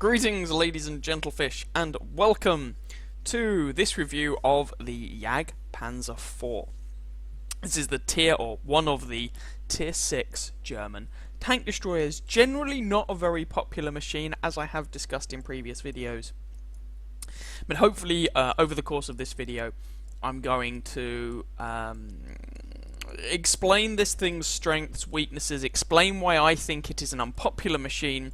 Greetings, ladies and gentlefish, and welcome to this review of the Jagdpanzer 4. This is the tier, or one of the tier 6 German tank destroyers. Generally not a very popular machine, as I have discussed in previous videos. But hopefully, over the course of this video, I'm going to explain this thing's strengths, weaknesses, explain why I think it is an unpopular machine,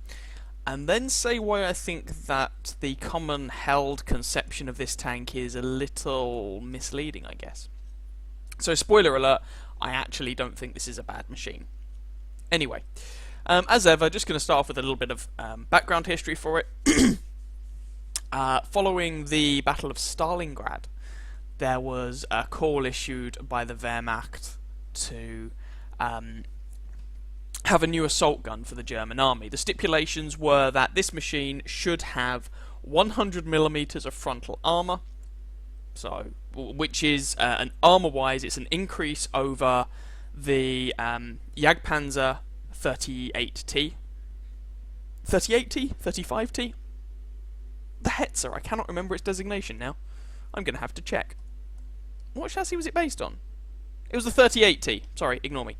and then say why I think that the common held conception of this tank is a little misleading, I guess. So, spoiler alert, I actually don't think this is a bad machine. Anyway, as ever, just going to start off with a little bit of background history for it. Following the Battle of Stalingrad, there was a call issued by the Wehrmacht to have a new assault gun for the German army. The stipulations were that this machine should have 100mm of frontal armor, so which is an armor-wise, it's an increase over the Jagdpanzer 38T, 38T, 35T. The Hetzer, I cannot remember its designation now. I'm going to have to check. What chassis was it based on? It was the 38T. Sorry, ignore me.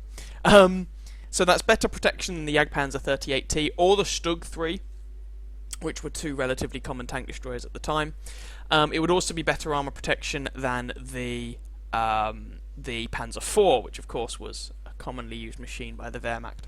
So that's better protection than the Jagdpanzer 38T or the Stug 3, which were two relatively common tank destroyers at the time. It would also be better armor protection than the Panzer 4, which of course was a commonly used machine by the Wehrmacht.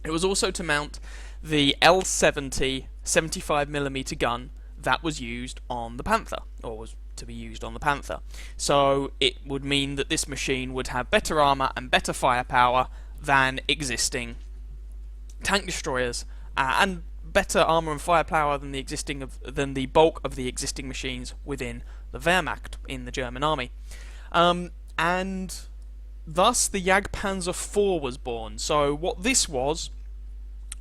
It was also to mount the L70 75mm gun that was used on the Panther, or was to be used on the Panther. So it would mean that this machine would have better armor and better firepower than existing tank destroyers, and better armor and firepower than the bulk of the existing machines within the Wehrmacht in the German army. And thus the Jagdpanzer 4 was born. So what this was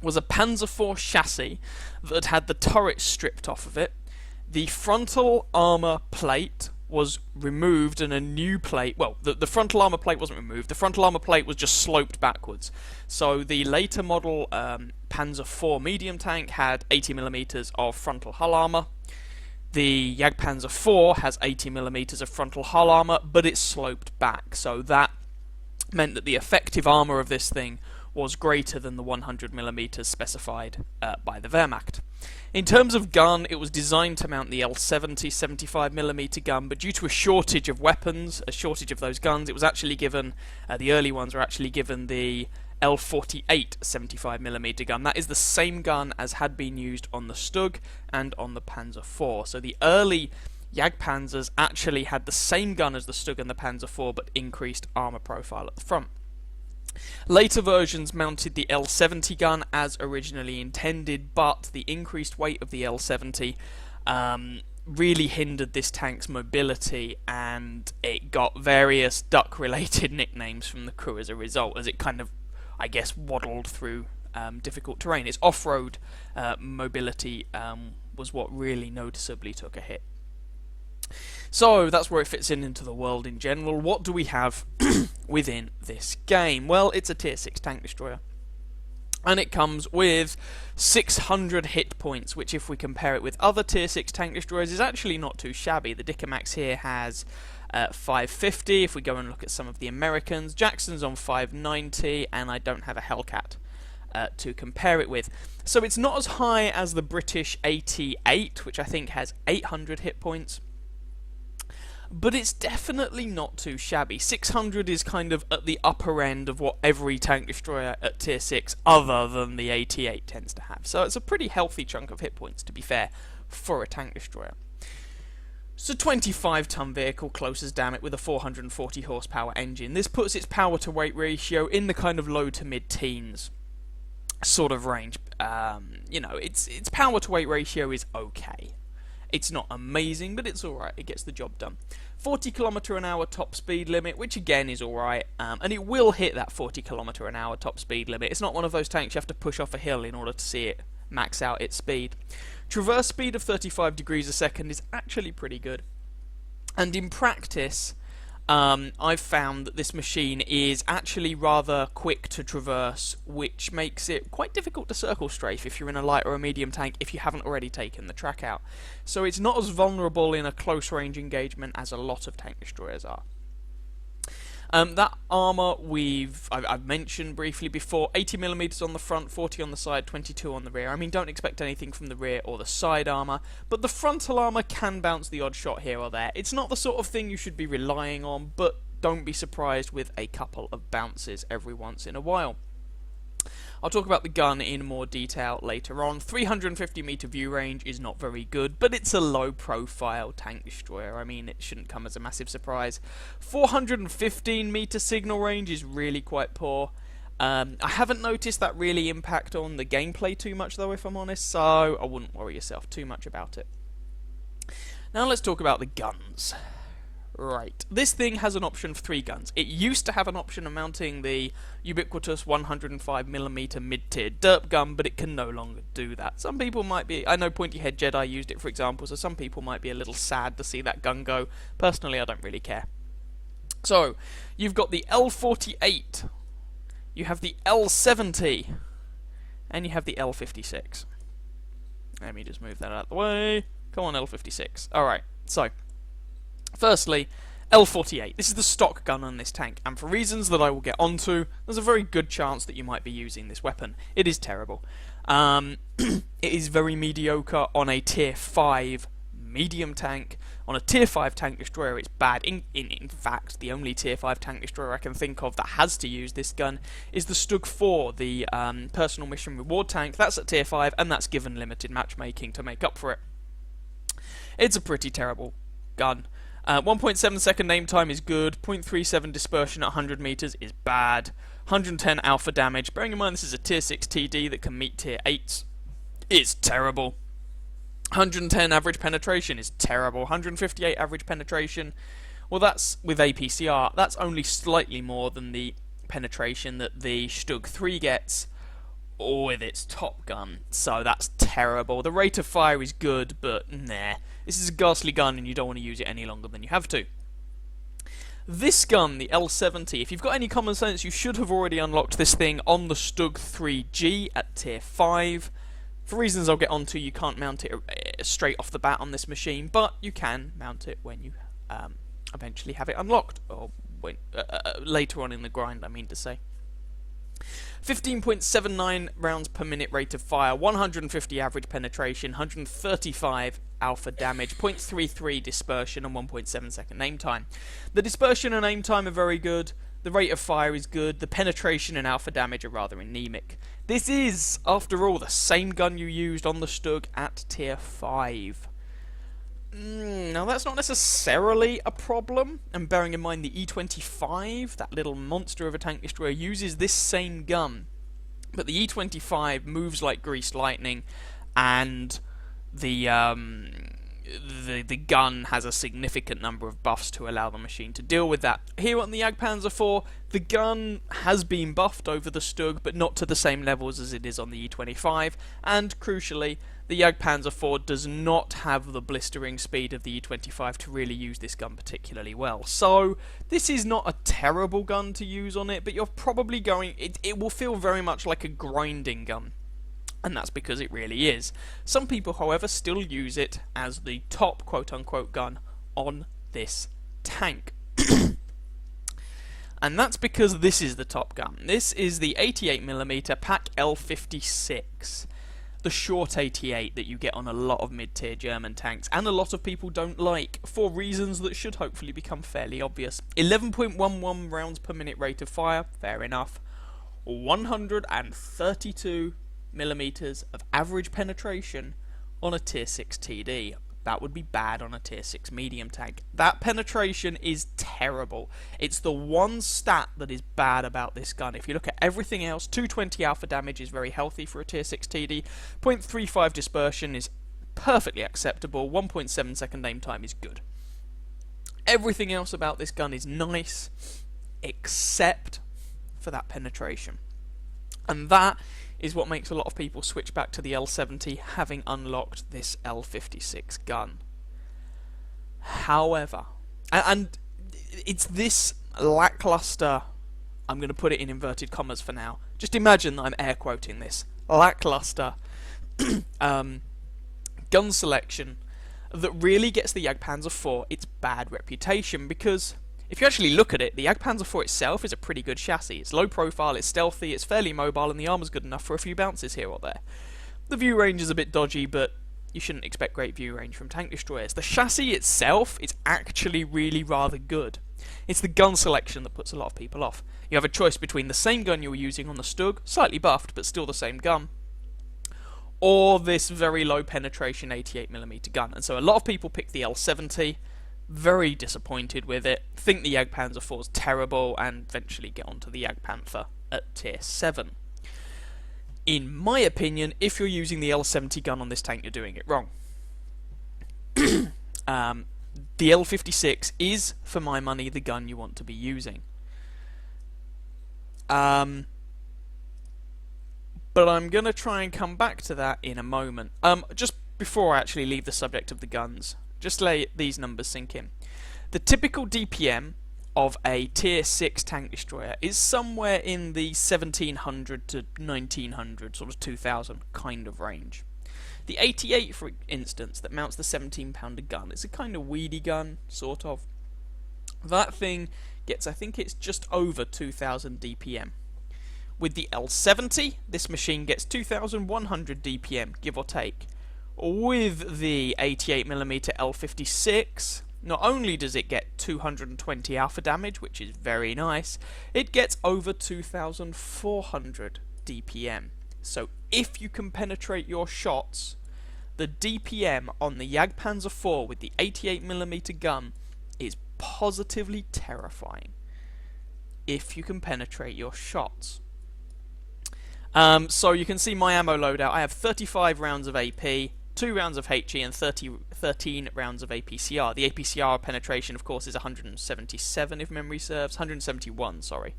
a Panzer 4 chassis that had the turret stripped off of it. The frontal armor plate was removed and a new plate, well, the frontal armor plate wasn't removed, the frontal armor plate was just sloped backwards. So the later model Panzer 4 medium tank had 80mm of frontal hull armor. The Jagdpanzer 4 has 80mm of frontal hull armor, but it's sloped back, so that meant that the effective armor of this thing was greater than the 100mm specified by the Wehrmacht. In terms of gun, it was designed to mount the L70 75mm gun, but due to a shortage of weapons, a shortage of those guns, it was actually given, the early ones were actually given the L48 75mm gun. That is the same gun as had been used on the Stug and on the Panzer 4. So the early Jagdpanzers actually had the same gun as the Stug and the Panzer 4, but increased armor profile at the front. Later versions mounted the L70 gun as originally intended, but the increased weight of the L70 really hindered this tank's mobility, and it got various duck-related nicknames from the crew as a result, as it kind of, I guess, waddled through difficult terrain. Its off-road mobility was what really noticeably took a hit. So that's where it fits into the world in general. What do we have within this game? Well, it's a tier 6 tank destroyer, and it comes with 600 hit points, which if we compare it with other tier 6 tank destroyers is actually not too shabby. The Dicamax here has 550. If we go and look at some of the Americans, Jackson's on 590, and I don't have a Hellcat to compare it with. So it's not as high as the British 88, which I think has 800 hit points. But it's definitely not too shabby. 600 is kind of at the upper end of what every tank destroyer at tier 6 other than the 88 tends to have. So it's a pretty healthy chunk of hit points, to be fair, for a tank destroyer. It's a 25-ton vehicle, close as damn it, with a 440 horsepower engine. This puts its power to weight ratio in the kind of low to mid-teens sort of range. You know, its power to weight ratio is okay. It's not amazing, but it's alright, it gets the job done. 40km/h top speed limit, which again is alright, and it will hit that 40km/h top speed limit. It's not one of those tanks you have to push off a hill in order to see it max out its speed. Traverse speed of 35 degrees a second is actually pretty good. And in practice, I've found that this machine is actually rather quick to traverse, which makes it quite difficult to circle strafe if you're in a light or a medium tank if you haven't already taken the track out. So it's not as vulnerable in a close range engagement as a lot of tank destroyers are. That armour I've mentioned briefly before, 80mm on the front, 40 on the side, 22 on the rear. I mean, don't expect anything from the rear or the side armour, but the frontal armour can bounce the odd shot here or there. It's not the sort of thing you should be relying on, but don't be surprised with a couple of bounces every once in a while. I'll talk about the gun in more detail later on. 350 meter view range is not very good, but it's a low profile tank destroyer. I mean, it shouldn't come as a massive surprise. 415 meter signal range is really quite poor. I haven't noticed that really impact on the gameplay too much though, if I'm honest, so I wouldn't worry yourself too much about it. Now let's talk about the guns. Right, this thing has an option for 3 guns. It used to have an option of mounting the ubiquitous 105mm mid-tier derp gun, but it can no longer do that. Some people might be, I know Pointy Head Jedi used it for example, so some people might be a little sad to see that gun go. Personally, I don't really care. So, you've got the L48, you have the L70, and you have the L56. Let me just move that out of the way. Come on, L56. Alright, so firstly, L48. This is the stock gun on this tank, and for reasons that I will get onto, there's a very good chance that you might be using this weapon. It is terrible. It is very mediocre on a tier 5 medium tank. On a tier 5 tank destroyer, it's bad. In fact, the only tier 5 tank destroyer I can think of that has to use this gun is the Stug 4, the personal mission reward tank. That's at tier 5, and that's given limited matchmaking to make up for it. It's a pretty terrible gun. 1.7 second aim time is good, 0.37 dispersion at 100 meters is bad, 110 alpha damage, bearing in mind this is a tier 6 TD that can meet tier 8s, is terrible. 110 average penetration is terrible, 158 average penetration, well that's with APCR, that's only slightly more than the penetration that the Stug 3 gets with its top gun, so that's terrible. The rate of fire is good, but nah. This is a ghastly gun and you don't want to use it any longer than you have to. This gun, the L70, if you've got any common sense, you should have already unlocked this thing on the Stug 3G at tier 5. For reasons I'll get onto, you can't mount it straight off the bat on this machine, but you can mount it when you eventually have it unlocked, or when, later on in the grind, I mean to say. 15.79 rounds per minute rate of fire, 150 average penetration, 135 alpha damage, 0.33 dispersion, and 1.7 second aim time. The dispersion and aim time are very good, the rate of fire is good, the penetration and alpha damage are rather anemic. This is, after all, the same gun you used on the Stug at tier 5. Now that's not necessarily a problem, and bearing in mind the E25, that little monster of a tank destroyer, uses this same gun, but the E25 moves like greased lightning, and the gun has a significant number of buffs to allow the machine to deal with that. Here on the Jagdpanzer 4, the gun has been buffed over the Stug, but not to the same levels as it is on the E25, and crucially, the Jagdpanzer 4 does not have the blistering speed of the E25 to really use this gun particularly well. So, this is not a terrible gun to use on it, but you're probably going... It will feel very much like a grinding gun. And that's because it really is. Some people, however, still use it as the top quote-unquote gun on this tank. And that's because this is the top gun. This is the 88mm PaK L56. The short 88 that you get on a lot of mid-tier German tanks, and a lot of people don't like, for reasons that should hopefully become fairly obvious. 11.11 rounds per minute rate of fire, fair enough. 132mm of average penetration on a tier 6 TD. That would be bad on a tier 6 medium tank. That penetration is terrible. It's the one stat that is bad about this gun. If you look at everything else, 220 alpha damage is very healthy for a tier 6 TD. 0.35 dispersion is perfectly acceptable. 1.7 second aim time is good. Everything else about this gun is nice, except for that penetration. And that is what makes a lot of people switch back to the L70 having unlocked this L56 gun. However, and it's this lackluster. I'm going to put it in inverted commas for now. Just imagine that I'm air quoting this lackluster gun selection that really gets the Jagdpanzer 4 its bad reputation, because if you actually look at it, the Jagdpanzer 4 itself is a pretty good chassis. It's low profile, it's stealthy, it's fairly mobile, and the armor's good enough for a few bounces here or there. The view range is a bit dodgy, but you shouldn't expect great view range from tank destroyers. The chassis itself is actually really rather good. It's the gun selection that puts a lot of people off. You have a choice between the same gun you were using on the Stug, slightly buffed, but still the same gun, or this very low penetration 88mm gun. And so a lot of people pick the L70, very disappointed with it, think the Jagdpanzer 4 is terrible, and eventually get onto the Jagdpanther at tier 7. In my opinion, if you're using the L70 gun on this tank, you're doing it wrong. The L56 is, for my money, the gun you want to be using. But I'm going to try and come back to that in a moment. Just before I actually leave the subject of the guns, just let these numbers sink in. The typical DPM of a tier 6 tank destroyer is somewhere in the 1700 to 1900, sort of 2000 kind of range. The 88, for instance, that mounts the 17-pounder gun, it's a kind of weedy gun, sort of. That thing gets, I think it's just over 2000 DPM. With the L70, this machine gets 2100 DPM, give or take. With the 88mm L56, not only does it get 220 alpha damage, which is very nice, it gets over 2400 DPM. So if you can penetrate your shots, the DPM on the Jagdpanzer 4 with the 88mm gun is positively terrifying. If you can penetrate your shots. So you can see my ammo loadout. I have 35 rounds of AP, 2 rounds of HE, and 13 rounds of APCR. The APCR penetration, of course, is 177, if memory serves. 171, sorry.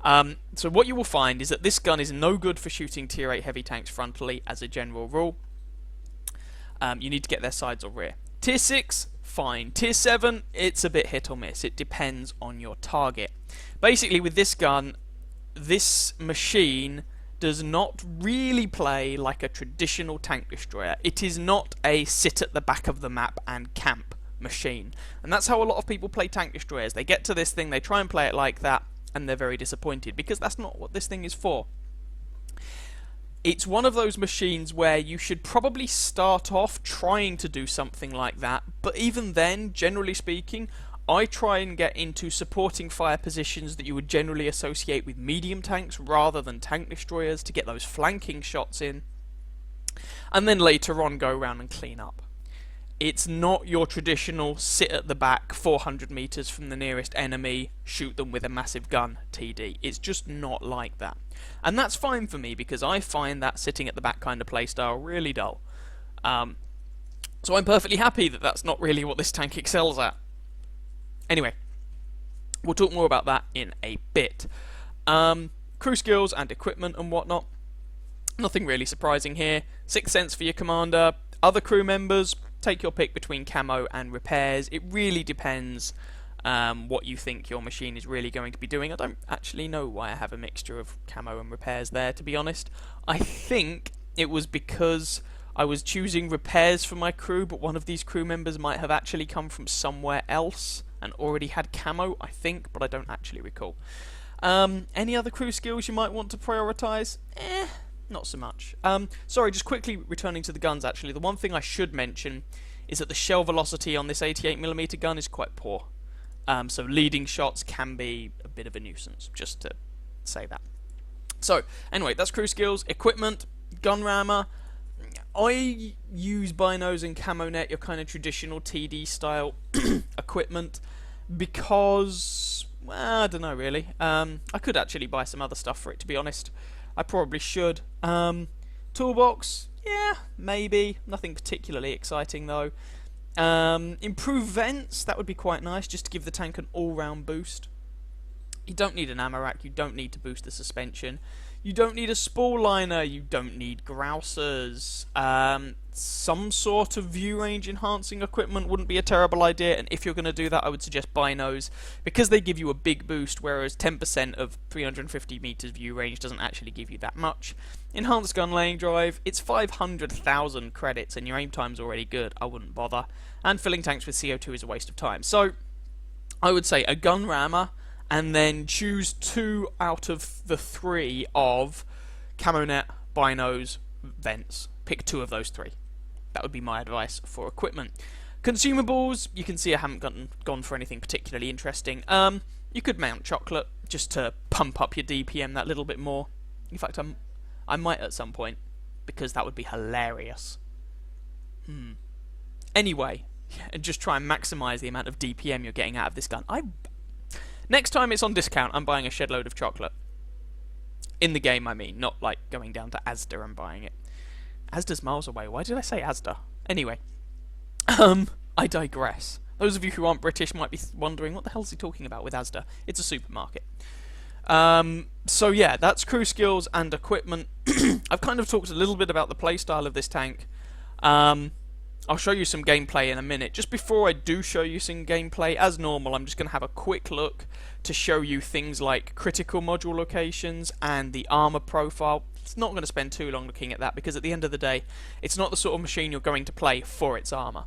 So what you will find is that this gun is no good for shooting tier 8 heavy tanks frontally, as a general rule. You need to get their sides or rear. Tier 6, fine. Tier 7, it's a bit hit or miss. It depends on your target. Basically, with this gun, this machine does not really play like a traditional tank destroyer. It is not a sit at the back of the map and camp machine. And that's how a lot of people play tank destroyers. They get to this thing, they try and play it like that, and they're very disappointed, because that's not what this thing is for. It's one of those machines where you should probably start off trying to do something like that, but even then, generally speaking, I try and get into supporting fire positions that you would generally associate with medium tanks rather than tank destroyers to get those flanking shots in, and then later on go around and clean up. It's not your traditional sit at the back 400 meters from the nearest enemy, shoot them with a massive gun TD. It's just not like that. And that's fine for me, because I find that sitting at the back kind of playstyle really dull. So I'm perfectly happy that that's not really what this tank excels at. Anyway, we'll talk more about that in a bit. Crew skills and equipment and whatnot. Nothing really surprising here. Sixth sense for your commander. Other crew members, take your pick between camo and repairs. It really depends what you think your machine is really going to be doing. I don't actually know why I have a mixture of camo and repairs there, to be honest. I think it was because I was choosing repairs for my crew, but one of these crew members might have actually come from somewhere else and already had camo, I think, but I don't actually recall. Any other crew skills you might want to prioritise? Not so much. Sorry, just quickly returning to the guns, actually. The one thing I should mention is that the shell velocity on this 88mm gun is quite poor. So leading shots can be a bit of a nuisance, just to say that. So, anyway, that's crew skills. Equipment, gun rammer. I use binos and camo net, your kind of traditional TD style equipment, because, well, I don't know really. I could actually buy some other stuff for it, to be honest. I probably should. Toolbox, yeah, maybe. Nothing particularly exciting though. Improve vents, that would be quite nice, just to give the tank an all-round boost. You don't need an ammo rack, you don't need to boost the suspension. You don't need a spool liner, you don't need grousers. Some sort of view range enhancing equipment wouldn't be a terrible idea, and if you're going to do that, I would suggest binos, because they give you a big boost, whereas 10% of 350 meters view range doesn't actually give you that much. Enhanced gun laying drive, it's 500,000 credits, and your aim time's already good, I wouldn't bother. And filling tanks with CO2 is a waste of time. So, I would say a gun rammer, and then choose 2 out of the 3 of camo net, binos, vents. Pick 2 of those 3. That would be my advice for equipment. Consumables, you can see I haven't gone for anything particularly interesting. You could mount chocolate just to pump up your DPM that little bit more. In fact, I might at some point, because that would be hilarious. Anyway, and just try and maximise the amount of DPM you're getting out of this gun. Next time it's on discount, I'm buying a shed load of chocolate. In the game, I mean, not like going down to Asda and buying it. Asda's miles away. Why did I say Asda? Anyway, I digress. Those of you who aren't British might be wondering, what the hell is he talking about with Asda? It's a supermarket. So yeah, that's crew skills and equipment. I've kind of talked a little bit about the playstyle of this tank. I'll show you some gameplay in a minute. Just before I do show you some gameplay, as normal, I'm just going to have a quick look to show you things like critical module locations and the armor profile. It's not going to spend too long looking at that, because at the end of the day, it's not the sort of machine you're going to play for its armor.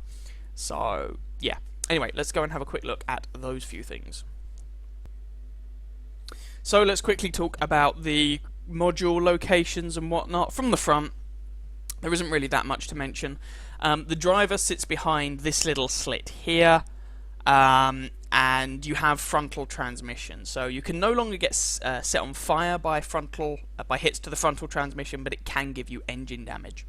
So, yeah. Anyway, let's go and have a quick look at those few things. So let's quickly talk about the module locations and whatnot. From the front, there isn't really that much to mention. The driver sits behind this little slit here, and you have frontal transmission. So you can no longer get set on fire by hits to the frontal transmission, but it can give you engine damage.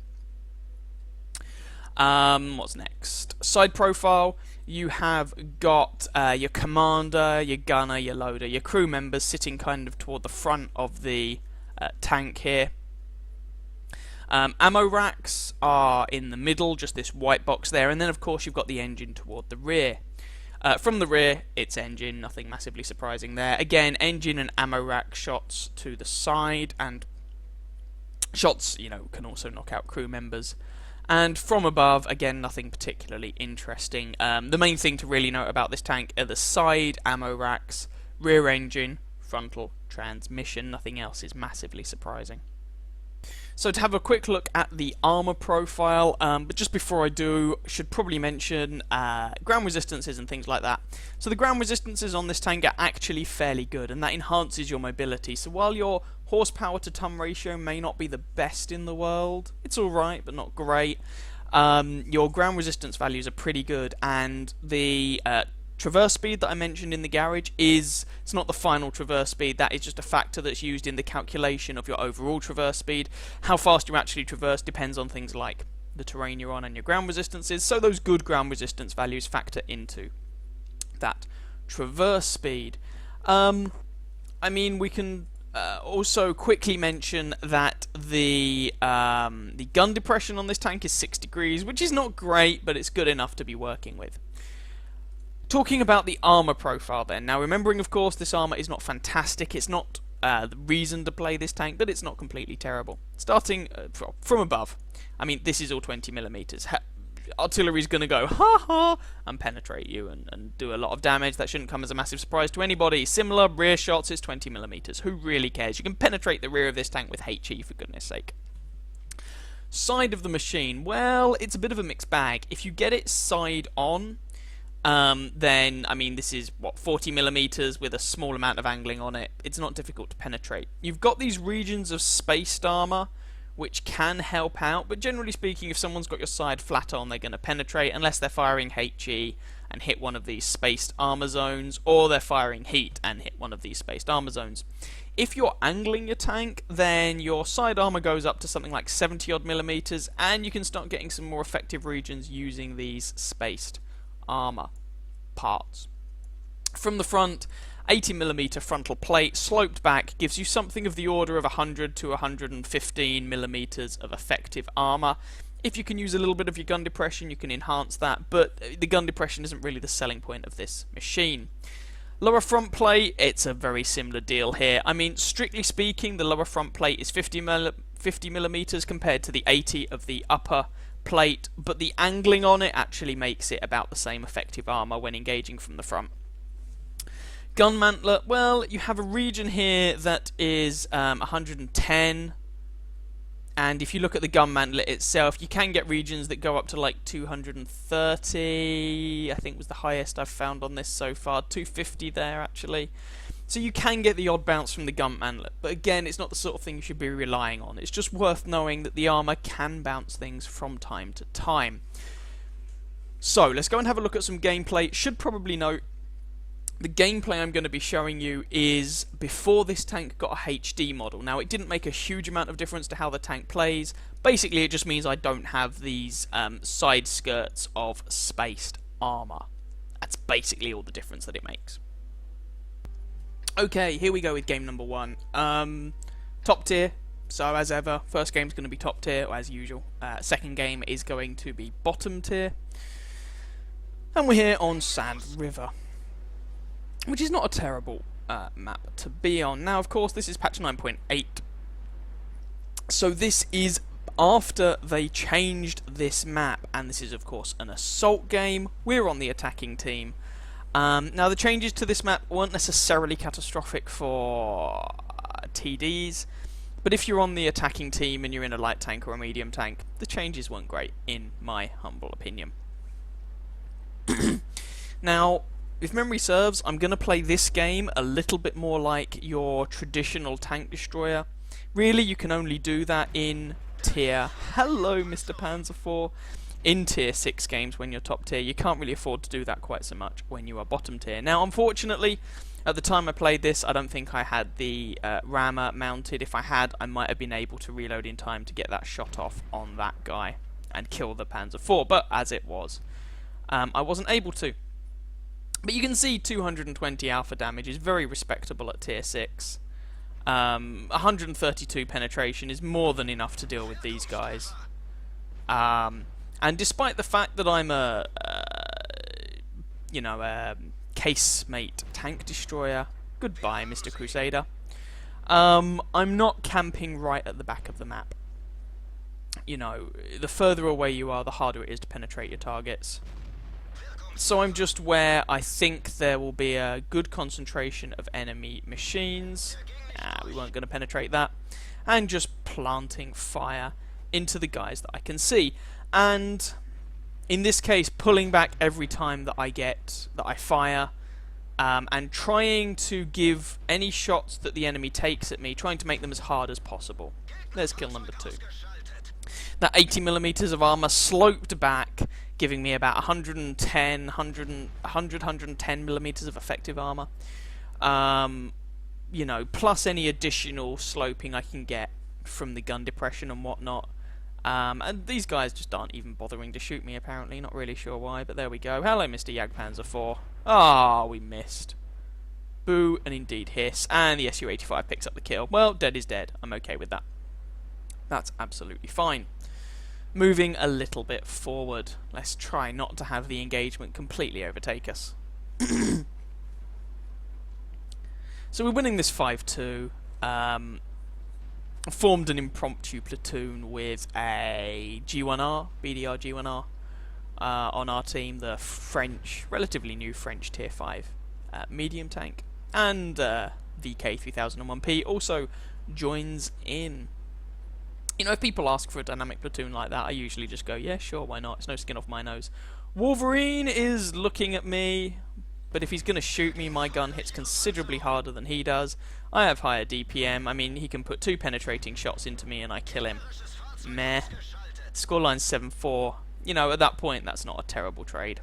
What's next? Side profile. You have got your commander, your gunner, your loader, your crew members sitting kind of toward the front of the tank here. Ammo racks are in the middle, just this white box there, and then of course you've got the engine toward the rear. From the rear, it's engine, nothing massively surprising there. Again, engine and ammo rack shots to the side, and shots, can also knock out crew members. And from above, again, nothing particularly interesting. The main thing to really note about this tank are the side ammo racks, rear engine, frontal transmission. Nothing else is massively surprising. So to have a quick look at the armor profile, but just before I do, should probably mention ground resistances and things like that. So the ground resistances on this tank are actually fairly good, and that enhances your mobility. So while your horsepower to ton ratio may not be the best in the world, it's alright, but not great, your ground resistance values are pretty good, and the traverse speed that I mentioned in the garage it's not the final traverse speed, that is just a factor that's used in the calculation of your overall traverse speed. How fast you actually traverse depends on things like the terrain you're on and your ground resistances, so those good ground resistance values factor into that traverse speed. I mean, we can also quickly mention that the gun depression on this tank is 6 degrees, which is not great, but it's good enough to be working with. Talking about the armor profile then. Now remembering, of course, this armor is not fantastic. It's not the reason to play this tank, but it's not completely terrible. Starting from above. I mean, this is all 20mm. Artillery's going to go, ha ha, and penetrate you and do a lot of damage. That shouldn't come as a massive surprise to anybody. Similar rear shots is 20mm. Who really cares? You can penetrate the rear of this tank with HE, for goodness sake. Side of the machine. Well, it's a bit of a mixed bag. If you get it side on, then, I mean, this is, 40mm with a small amount of angling on it. It's not difficult to penetrate. You've got these regions of spaced armor, which can help out, but generally speaking, if someone's got your side flat on, they're going to penetrate, unless they're firing HE and hit one of these spaced armor zones, or they're firing heat and hit one of these spaced armor zones. If you're angling your tank, then your side armor goes up to something like 70-odd mm, and you can start getting some more effective regions using these spaced armor parts. From the front, 80mm frontal plate sloped back gives you something of the order of 100 to 115mm of effective armor. If you can use a little bit of your gun depression, you can enhance that, but the gun depression isn't really the selling point of this machine. Lower front plate, it's a very similar deal here. I mean, strictly speaking, the lower front plate is 50 millimeters compared to the 80 of the upper plate, but the angling on it actually makes it about the same effective armor when engaging from the front. Gun mantler, well, you have a region here that is 110, and if you look at the gun mantler itself, you can get regions that go up to like 230, I think was the highest I've found on this so far, 250 there actually. So you can get the odd bounce from the gun mantlet, but again, it's not the sort of thing you should be relying on. It's just worth knowing that the armor can bounce things from time to time. So, let's go and have a look at some gameplay. Should probably note, the gameplay I'm going to be showing you is before this tank got a HD model. Now, it didn't make a huge amount of difference to how the tank plays. Basically, it just means I don't have these side skirts of spaced armor. That's basically all the difference that it makes. Okay, here we go with game number 1. Top tier, so as ever, first game's going to be top tier, as usual. Second game is going to be bottom tier. And we're here on Sand River, which is not a terrible map to be on. Now, of course, this is patch 9.8, so this is after they changed this map, and this is, of course, an assault game. We're on the attacking team. Now, the changes to this map weren't necessarily catastrophic for TDs, but if you're on the attacking team and you're in a light tank or a medium tank, the changes weren't great, in my humble opinion. Now, if memory serves, I'm going to play this game a little bit more like your traditional tank destroyer. Really, you can only do that in tier... Hello, Mr. Panzer IV. In tier 6 games when you're top tier. You can't really afford to do that quite so much when you are bottom tier. Now, unfortunately, at the time I played this, I don't think I had the rammer mounted. If I had, I might have been able to reload in time to get that shot off on that guy and kill the Panzer IV, but as it was, I wasn't able to. But you can see 220 alpha damage is very respectable at tier 6. 132 penetration is more than enough to deal with these guys. And despite the fact that I'm a casemate tank destroyer, goodbye, Mr. Crusader, I'm not camping right at the back of the map. You know, the further away you are, the harder it is to penetrate your targets. So I'm just where I think there will be a good concentration of enemy machines. We weren't going to penetrate that. And just planting fire into the guys that I can see. And in this case, pulling back every time that I fire, and trying to give any shots that the enemy takes at me, trying to make them as hard as possible. There's kill number 2. That 80 millimeters of armor sloped back, giving me about 110 millimeters of effective armor. You know, plus any additional sloping I can get from the gun depression and whatnot. And these guys just aren't even bothering to shoot me, apparently. Not really sure why, but there we go. Hello, Mr. Jagdpanzer IV. Ah, we missed. Boo, and indeed hiss. And the Su-85 picks up the kill. Well, dead is dead. I'm okay with that. That's absolutely fine. Moving a little bit forward. Let's try not to have the engagement completely overtake us. So we're winning this 5-2. Formed an impromptu platoon with a G1R, BDR G1R, on our team, the French, relatively new French tier 5 medium tank, and VK3001P also joins in. You know, if people ask for a dynamic platoon like that, I usually just go, yeah, sure, why not? It's no skin off my nose. Wolverine is looking at me, but if he's going to shoot me, my gun hits considerably harder than he does. I have higher DPM. I mean, he can put 2 penetrating shots into me and I kill him. Meh. Scoreline 7-4. You know, at that point, that's not a terrible trade.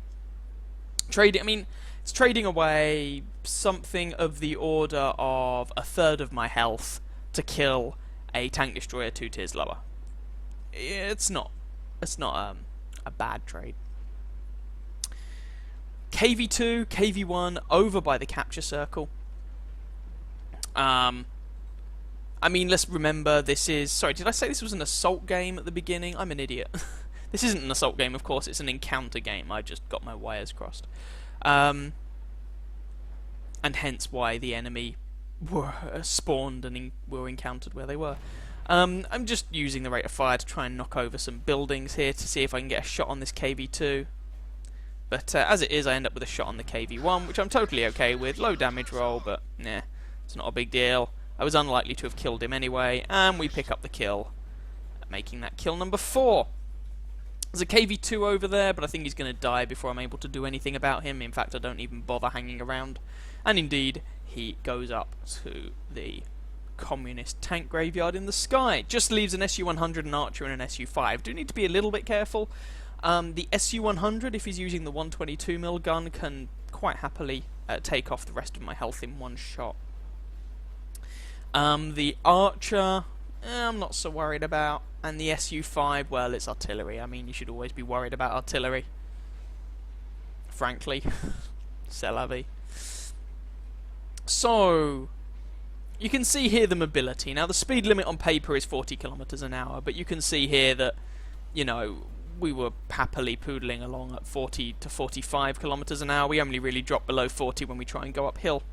I mean, it's trading away something of the order of 1/3 of my health to kill a tank destroyer 2 tiers lower. It's not a bad trade. KV2, KV1 over by the capture circle. I mean, let's remember this is... Sorry, did I say this was an assault game at the beginning? I'm an idiot. This isn't an assault game, of course. It's an encounter game. I just got my wires crossed. and hence why the enemy were spawned and were encountered where they were. I'm just using the rate of fire to try and knock over some buildings here to see if I can get a shot on this KV2. But as it is, I end up with a shot on the KV1, which I'm totally okay with. Low damage roll, but nah, it's not a big deal. I was unlikely to have killed him anyway, and we pick up the kill, making that kill number 4. There's a KV2 over there, but I think he's going to die before I'm able to do anything about him. In fact, I don't even bother hanging around. And indeed, he goes up to the communist tank graveyard in the sky. Just leaves an SU-100, an Archer, and an SU-5. Do need to be a little bit careful. The SU-100, if he's using the 122mm gun, can quite happily take off the rest of my health in one shot. The Archer, I'm not so worried about. And the SU-5, well, it's artillery. I mean, you should always be worried about artillery. Frankly. C'est la vie. So, you can see here the mobility. Now, the speed limit on paper is 40 kilometers an hour, but you can see here that, you know, we were happily poodling along at 40 to 45 kilometers an hour. We only really drop below 40 when we try and go uphill.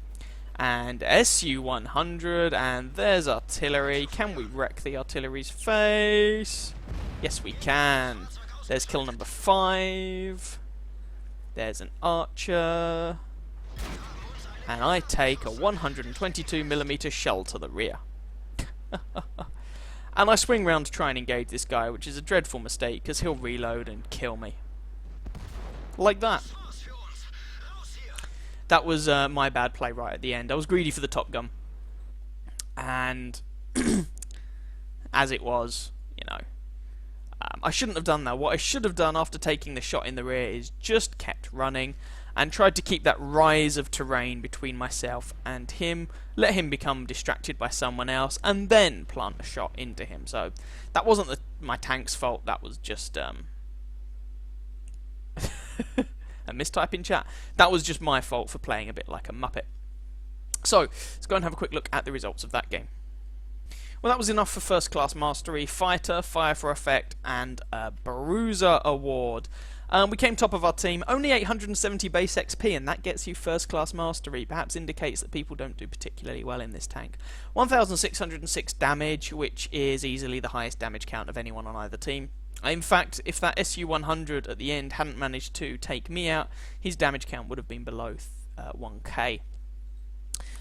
And SU-100, and there's artillery. Can we wreck the artillery's face? Yes, we can. There's kill number 5. There's an Archer. And I take a 122mm shell to the rear. And I swing round to try and engage this guy, which is a dreadful mistake, because he'll reload and kill me. Like that. That was my bad play right at the end. I was greedy for the Top Gun. And as it was, you know, I shouldn't have done that. What I should have done after taking the shot in the rear is just kept running and tried to keep that rise of terrain between myself and him, let him become distracted by someone else, and then plant a shot into him. So that wasn't my tank's fault. That was just a mistype in chat. That was just my fault for playing a bit like a muppet. So, let's go and have a quick look at the results of that game. Well, that was enough for First Class Mastery, Fighter, Fire for Effect, and a Bruiser Award. We came top of our team, only 870 base XP, and that gets you First Class Mastery. Perhaps indicates that people don't do particularly well in this tank. 1,606 damage, which is easily the highest damage count of anyone on either team. In fact, if that SU-100 at the end hadn't managed to take me out, his damage count would have been below 1k.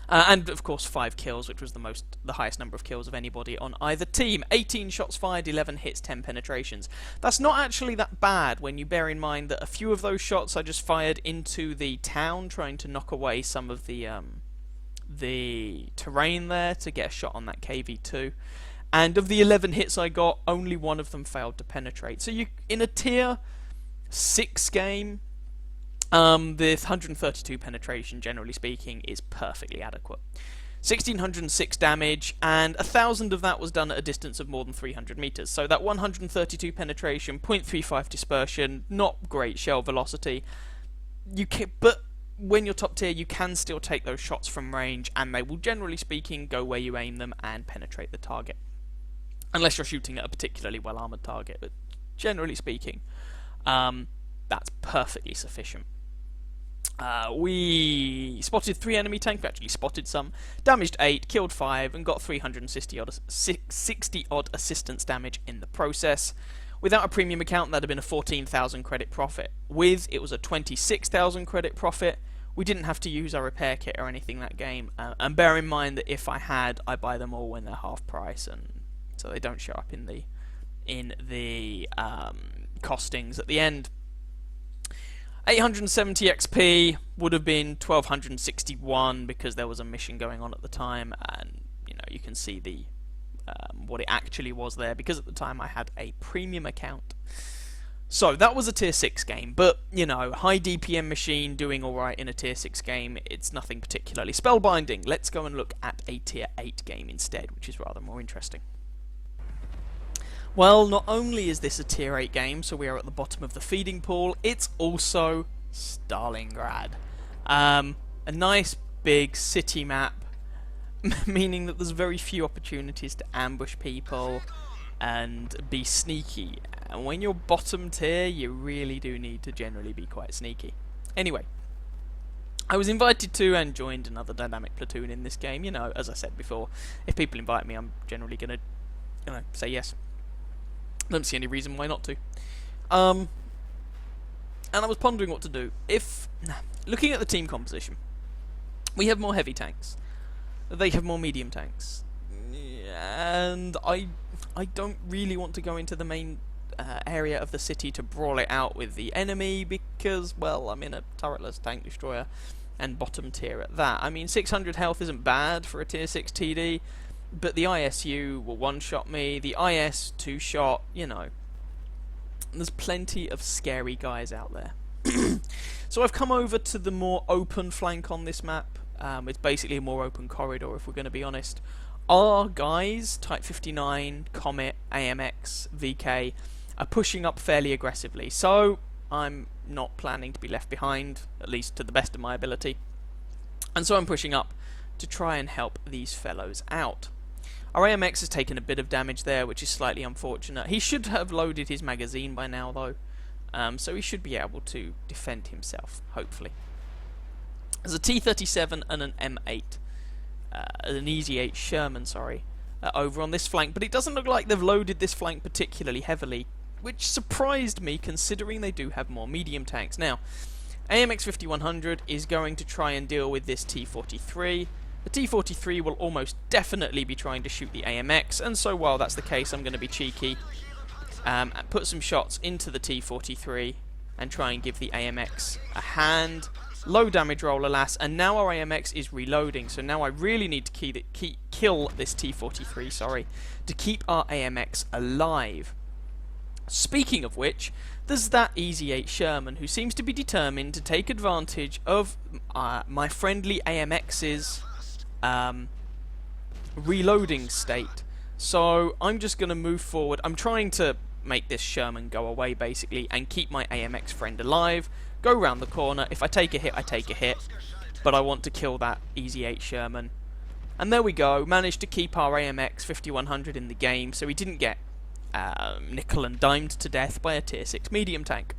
And of course 5 kills, which was the highest number of kills of anybody on either team. 18 shots fired, 11 hits, 10 penetrations. That's not actually that bad when you bear in mind that a few of those shots I just fired into the town, trying to knock away some of the terrain there to get a shot on that KV2. And of the 11 hits I got, only one of them failed to penetrate. So you, in a tier 6 game, the 132 penetration, generally speaking, is perfectly adequate. 1,606 damage, and 1,000 of that was done at a distance of more than 300 meters. So that 132 penetration, 0.35 dispersion, not great shell velocity. But when you're top tier, you can still take those shots from range, and they will, generally speaking, go where you aim them and penetrate the target. Unless you're shooting at a particularly well-armoured target, but generally speaking, that's perfectly sufficient. We spotted 3 enemy tanks, we actually spotted some, damaged 8, killed 5, and got 360 odd assistance damage in the process. Without a premium account, that'd have been a 14,000 credit profit. With, it was a 26,000 credit profit. We didn't have to use our repair kit or anything that game, and bear in mind that if I had, I buy them all when they're half price, and so they don't show up in the costings at the end. 870 XP would have been 1,261 because there was a mission going on at the time, and you can see the what it actually was there, because at the time I had a premium account. So that was a tier 6 game, but high DPM machine doing alright in a tier 6 game, it's nothing particularly spellbinding. Let's go and look at a tier 8 game instead, which is rather more interesting. Well, not only is this a tier 8 game, so we are at the bottom of the feeding pool, it's also Stalingrad. A nice big city map, meaning that there's very few opportunities to ambush people and be sneaky. And when you're bottom tier, you really do need to generally be quite sneaky. Anyway, I was invited to and joined another dynamic platoon in this game. You know, as I said before, if people invite me, I'm generally going to say yes. I don't see any reason why not to. And I was pondering what to do. Looking at the team composition, we have more heavy tanks. They have more medium tanks. And I don't really want to go into the main area of the city to brawl it out with the enemy because, well, I'm in a turretless tank destroyer and bottom tier at that. I mean, 600 health isn't bad for a tier 6 TD, but the ISU will one-shot me, the IS two-shot, you know. There's plenty of scary guys out there. So I've come over to the more open flank on this map. It's basically a more open corridor, if we're going to be honest. Our guys, Type 59, Comet, AMX, VK, are pushing up fairly aggressively, so I'm not planning to be left behind, at least to the best of my ability. And so I'm pushing up to try and help these fellows out. Our AMX has taken a bit of damage there, which is slightly unfortunate. He should have loaded his magazine by now, though, so he should be able to defend himself, hopefully. There's a T-37 and an M8, an Easy 8 Sherman, over on this flank, but it doesn't look like they've loaded this flank particularly heavily, which surprised me considering they do have more medium tanks. Now, AMX 5100 is going to try and deal with this T-43. The T-43 will almost definitely be trying to shoot the AMX, and so while that's the case, I'm going to be cheeky and put some shots into the T-43 and try and give the AMX a hand. Low damage roll, alas, and now our AMX is reloading, so now I really need to kill this T-43, to keep our AMX alive. Speaking of which, there's that Easy 8 Sherman who seems to be determined to take advantage of my friendly AMX's reloading state. So I'm just going to move forward. I'm trying to make this Sherman go away, basically, and keep my AMX friend alive. Go round the corner. If I take a hit, I take a hit. But I want to kill that Easy 8 Sherman. And there we go. Managed to keep our AMX 5100 in the game, so he didn't get nickel and dimed to death by a tier 6 medium tank.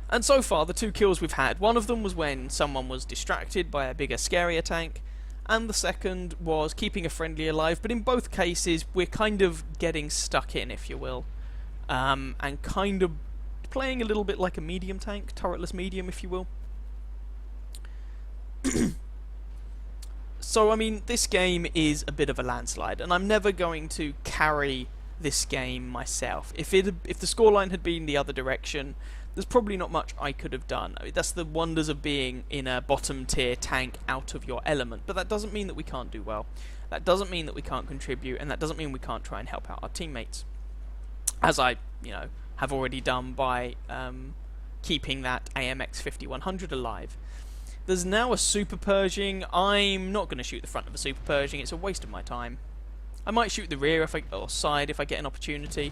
And so far, the 2 kills we've had, one of them was when someone was distracted by a bigger, scarier tank, and the second was keeping a friendly alive, but in both cases, we're kind of getting stuck in, if you will, and kind of playing a little bit like a medium tank, turretless medium, if you will. So, I mean, this game is a bit of a landslide, and I'm never going to carry this game myself. If the scoreline had been the other direction, there's probably not much I could have done. I mean, that's the wonders of being in a bottom tier tank out of your element, but that doesn't mean that we can't do well. That doesn't mean that we can't contribute, and that doesn't mean we can't try and help out our teammates. As I, have already done by keeping that AMX 5100 alive. There's now a Super Pershing. I'm not going to shoot the front of a Super Pershing. It's a waste of my time. I might shoot the rear or side if I get an opportunity.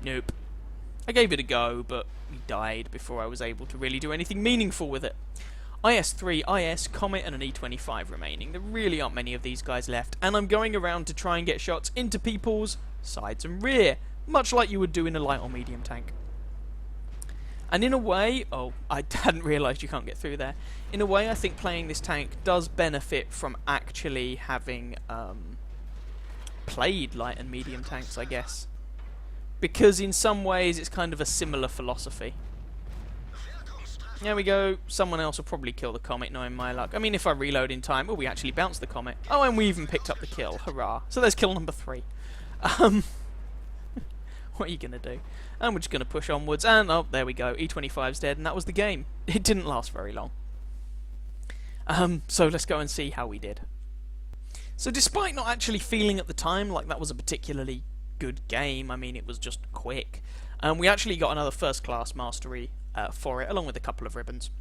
Nope. I gave it a go, but we died before I was able to really do anything meaningful with it. IS-3, IS, Comet, and an E-25 remaining. There really aren't many of these guys left, and I'm going around to try and get shots into people's sides and rear, much like you would do in a light or medium tank. And in a way, I hadn't realised you can't get through there. In a way, I think playing this tank does benefit from actually having played light and medium tanks, I guess. Because in some ways, it's kind of a similar philosophy. There we go. Someone else will probably kill the Comet, knowing my luck. I mean, if I reload in time, we actually bounced the Comet. Oh, and we even picked up the kill. Hurrah. So there's kill number 3. What are you going to do? And we're just going to push onwards, and there we go, E25's dead, and that was the game. It didn't last very long. So let's go and see how we did. So despite not actually feeling at the time like that was a particularly good game, I mean, it was just quick, we actually got another first class mastery for it, along with a couple of ribbons.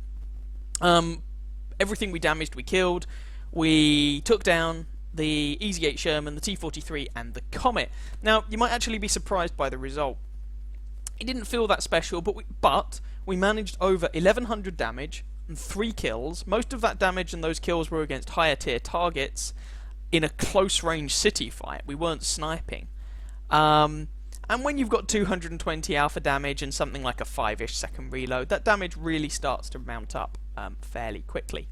Everything we damaged, we killed. We took down the Easy 8 Sherman, the T-43, and the Comet. Now, you might actually be surprised by the result. It didn't feel that special, but we managed over 1100 damage and 3 kills. Most of that damage and those kills were against higher tier targets in a close range city fight. We weren't sniping. And when you've got 220 alpha damage and something like a 5-ish second reload, that damage really starts to mount up. fairly quickly.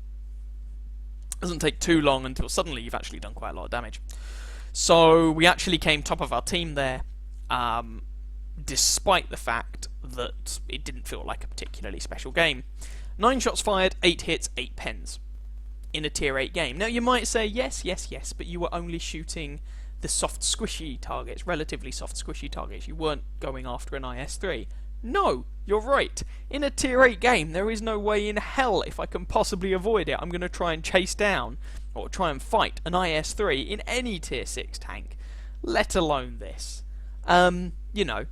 Doesn't take too long until suddenly you've actually done quite a lot of damage. So we actually came top of our team there, despite the fact that it didn't feel like a particularly special game. 9 shots fired, 8 hits, 8 pens in a tier 8 game. Now you might say, yes, but you were only shooting the soft squishy targets, relatively soft squishy targets. You weren't going after an IS-3. No, you're right. In a tier 8 game, there is no way in hell, if I can possibly avoid it, I'm going to try and chase down, or try and fight an IS-3 in any tier 6 tank, let alone this. You know,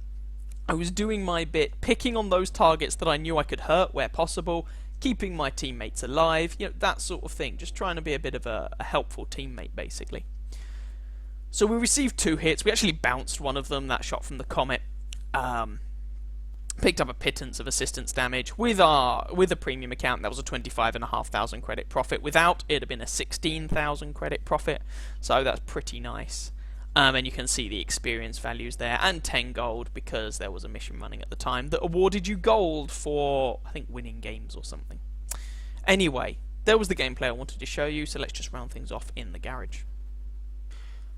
I was doing my bit, picking on those targets that I knew I could hurt where possible, keeping my teammates alive, you know, that sort of thing. Just trying to be a bit of a helpful teammate, basically. So we received 2 hits. We actually bounced one of them, that shot from the Comet. Picked up a pittance of assistance damage. With a premium account, that was a 25,500 credit profit. Without, it'd have been a 16,000 credit profit. So that's pretty nice. And you can see the experience values there, and 10 gold because there was a mission running at the time that awarded you gold for, I think, winning games or something. Anyway, there was the gameplay I wanted to show you, so let's just round things off in the garage.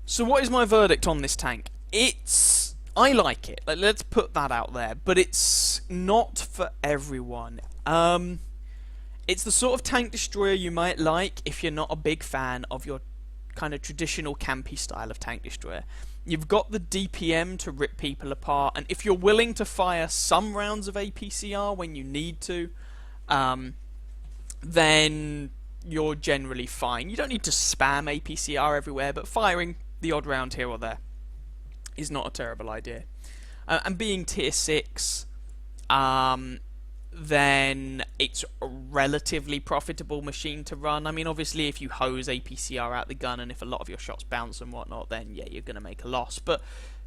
So what is my verdict on this tank? I like it, let's put that out there, but it's not for everyone. It's the sort of tank destroyer you might like if you're not a big fan of your kind of traditional campy style of tank destroyer. You've got the DPM to rip people apart, and if you're willing to fire some rounds of APCR when you need to, then you're generally fine. You don't need to spam APCR everywhere, but firing the odd round here or there is not a terrible idea. And being tier 6, then it's a relatively profitable machine to run. I mean, obviously, if you hose APCR out the gun and if a lot of your shots bounce and whatnot, then yeah, you're going to make a loss. But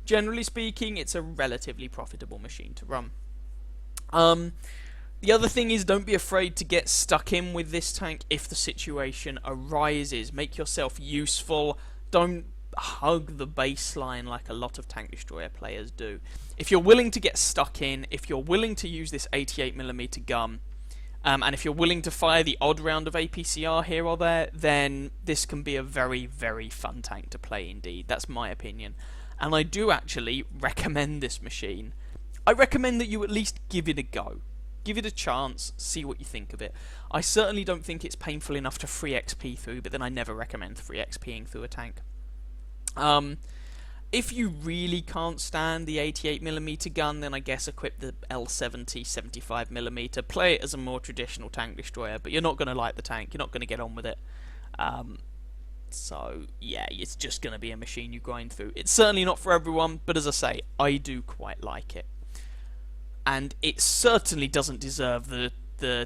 generally speaking, it's a relatively profitable machine to run. The other thing is, don't be afraid to get stuck in with this tank if the situation arises. Make yourself useful. Don't hug the baseline like a lot of tank destroyer players do. If you're willing to get stuck in, if you're willing to use this 88mm gun, and if you're willing to fire the odd round of APCR here or there, then this can be a very, very fun tank to play indeed. That's my opinion. And I do actually recommend this machine. I recommend that you at least give it a go. Give it a chance, see what you think of it. I certainly don't think it's painful enough to free XP through, but then I never recommend free XPing through a tank. If you really can't stand the 88mm gun, then I guess equip the L70 75mm. Play it as a more traditional tank destroyer, but you're not going to like the tank. You're not going to get on with it. So yeah, it's just going to be a machine you grind through. It's certainly not for everyone, but as I say, I do quite like it. And it certainly doesn't deserve the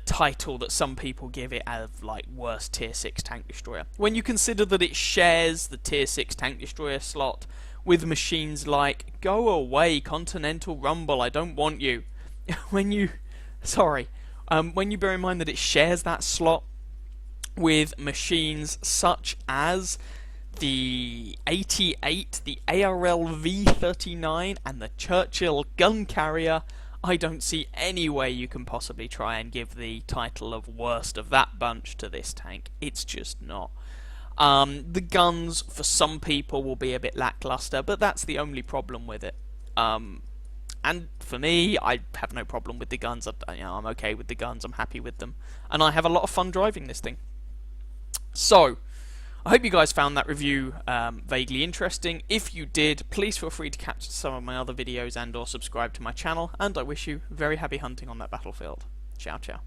title that some people give it of, like, worst tier 6 tank destroyer. When you consider that it shares the tier 6 tank destroyer slot with machines like, go away, Continental Rumble, I don't want you. when you bear in mind that it shares that slot with machines such as the 88, the ARL V39, and the Churchill gun carrier, I don't see any way you can possibly try and give the title of worst of that bunch to this tank. It's just not. The guns, for some people, will be a bit lackluster, but that's the only problem with it. And for me, I have no problem with the guns. I'm okay with the guns, I'm happy with them. And I have a lot of fun driving this thing. So, I hope you guys found that review vaguely interesting. If you did, please feel free to catch some of my other videos and or subscribe to my channel, and I wish you very happy hunting on that battlefield. Ciao, ciao.